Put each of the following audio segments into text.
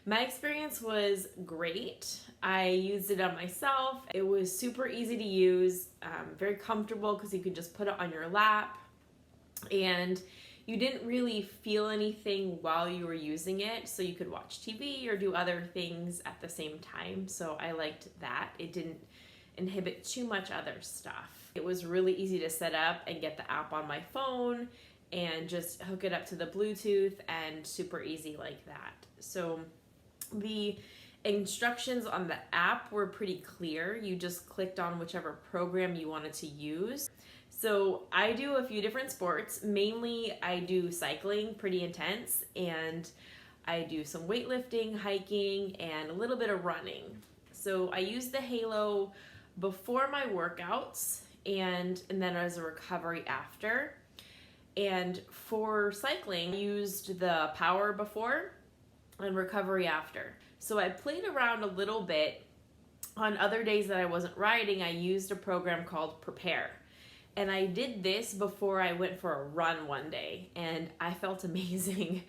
My experience was great. I used it on myself. It was super easy to use, very comfortable because you could just put it on your lap, and you didn't really feel anything while you were using it, so you could watch TV or do other things at the same time. So I liked that. It didn't inhibit too much other stuff. It was really easy to set up and get the app on my phone and just hook it up to the Bluetooth, and super easy like that. So the instructions on the app were pretty clear. You just clicked on whichever program you wanted to use. So I do a few different sports. Mainly I do cycling, pretty intense, and I do some weightlifting, hiking, and a little bit of running. So I use the HAELO before my workouts and then as a recovery after. And for cycling, I used the power before and recovery after. So I played around a little bit. On other days that I wasn't riding, I used a program called Prepare. And I did this before I went for a run one day, and I felt amazing.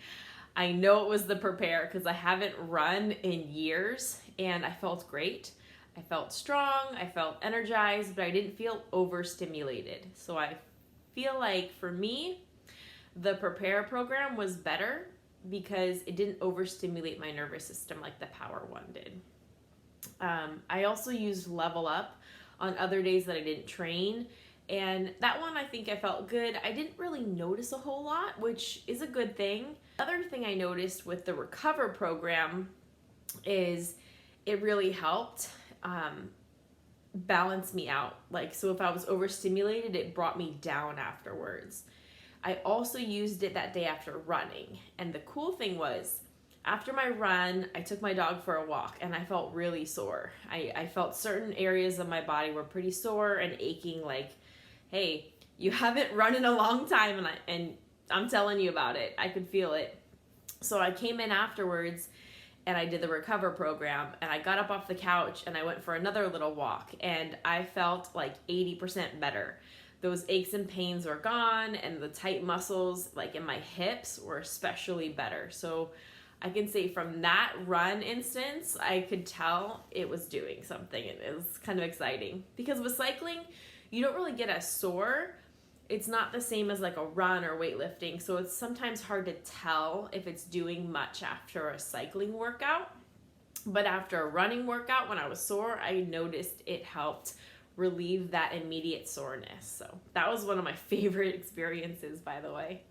I know it was the Prepare because I haven't run in years, and I felt great. I felt strong, I felt energized, but I didn't feel overstimulated. So I feel like for me, the Prepare program was better because it didn't overstimulate my nervous system like the Power one did. I also used Level Up on other days that I didn't train, and that one I think I felt good. I didn't really notice a whole lot, which is a good thing. Other thing I noticed with the Recover program is it really helped balance me out. Like, so if I was overstimulated, it brought me down afterwards. I also used it that day after running, and the cool thing was, after my run, I took my dog for a walk, and I felt really sore. I felt certain areas of my body were pretty sore and aching, like, hey, you haven't run in a long time, and I'm telling you about it. I could feel it. So I came in afterwards, and I did the Recover program, and I got up off the couch, and I went for another little walk, and I felt like 80% better. Those aches and pains were gone, and the tight muscles like in my hips were especially better. So I can say from that run instance, I could tell it was doing something. It was kind of exciting because with cycling, you don't really get as sore. It's not the same as like a run or weightlifting. So it's sometimes hard to tell if it's doing much after a cycling workout. But after a running workout, when I was sore, I noticed it helped relieve that immediate soreness. So that was one of my favorite experiences, by the way.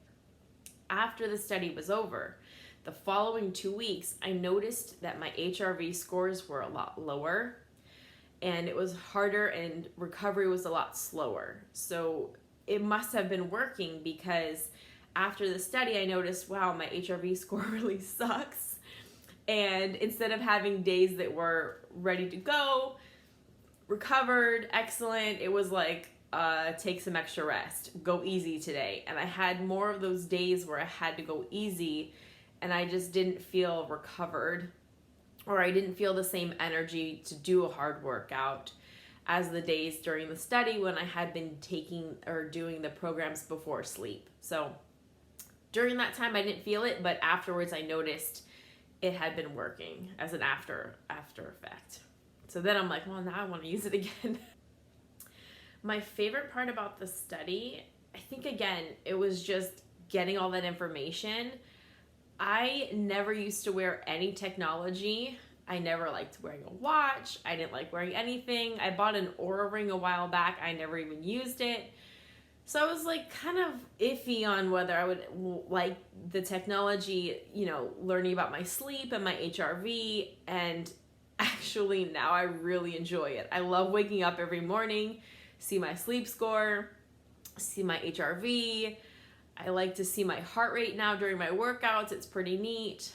After the study was over, the following 2 weeks, I noticed that my HRV scores were a lot lower, and it was harder, and recovery was a lot slower. So it must have been working, because after the study, I noticed, wow, my HRV score really sucks. And instead of having days that were ready to go, recovered, excellent, it was like, take some extra rest, go easy today. And I had more of those days where I had to go easy, and I just didn't feel recovered, or I didn't feel the same energy to do a hard workout as the days during the study when I had been taking or doing the programs before sleep. So during that time I didn't feel it, but afterwards I noticed it had been working as an after effect. So then I'm like, well, now I want to use it again. My favorite part about the study, I think, again, it was just getting all that information. I never used to wear any technology. I never liked wearing a watch. I didn't like wearing anything. I bought an Oura ring a while back. I never even used it. So I was like kind of iffy on whether I would like the technology, learning about my sleep and my HRV. And actually now I really enjoy it. I love waking up every morning, see my sleep score, see my HRV. I like to see my heart rate now during my workouts. It's pretty neat.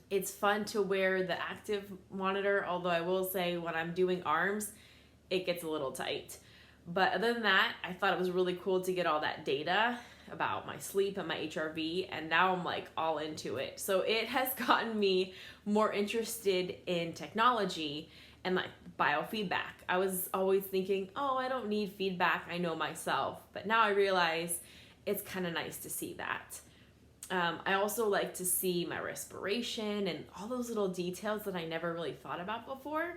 It's fun to wear the active monitor, although I will say when I'm doing arms, it gets a little tight. But other than that, I thought it was really cool to get all that data about my sleep and my HRV, and now I'm like all into it. So it has gotten me more interested in technology and like biofeedback. I was always thinking, oh, I don't need feedback, I know myself. But now I realize it's kind of nice to see that. I also like to see my respiration and all those little details that I never really thought about before.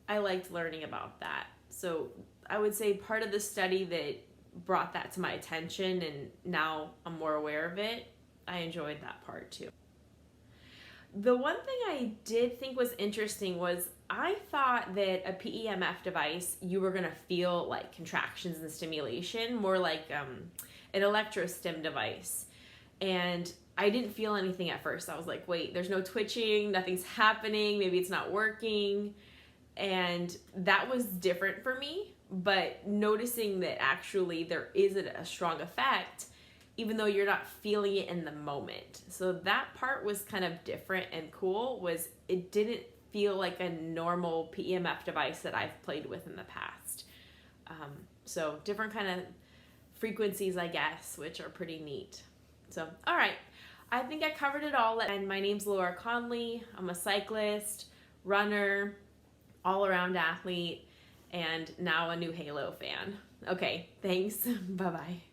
I liked learning about that. So I would say part of the study that brought that to my attention, and now I'm more aware of it, I enjoyed that part too. The one thing I did think was interesting was I thought that a PEMF device, you were going to feel like contractions and stimulation, more like an electrostim device. And I didn't feel anything at first. I was like, wait, there's no twitching, nothing's happening, maybe it's not working. And that was different for me. But noticing that actually there is a strong effect, even though you're not feeling it in the moment. So that part was kind of different and cool, was it didn't feel like a normal PEMF device that I've played with in the past. So different kind of frequencies, I guess, which are pretty neat. So, all right, I think I covered it all. And my name's Laura Conley. I'm a cyclist, runner, all-around athlete, and now a new HAELO fan. Okay, thanks. Bye-bye.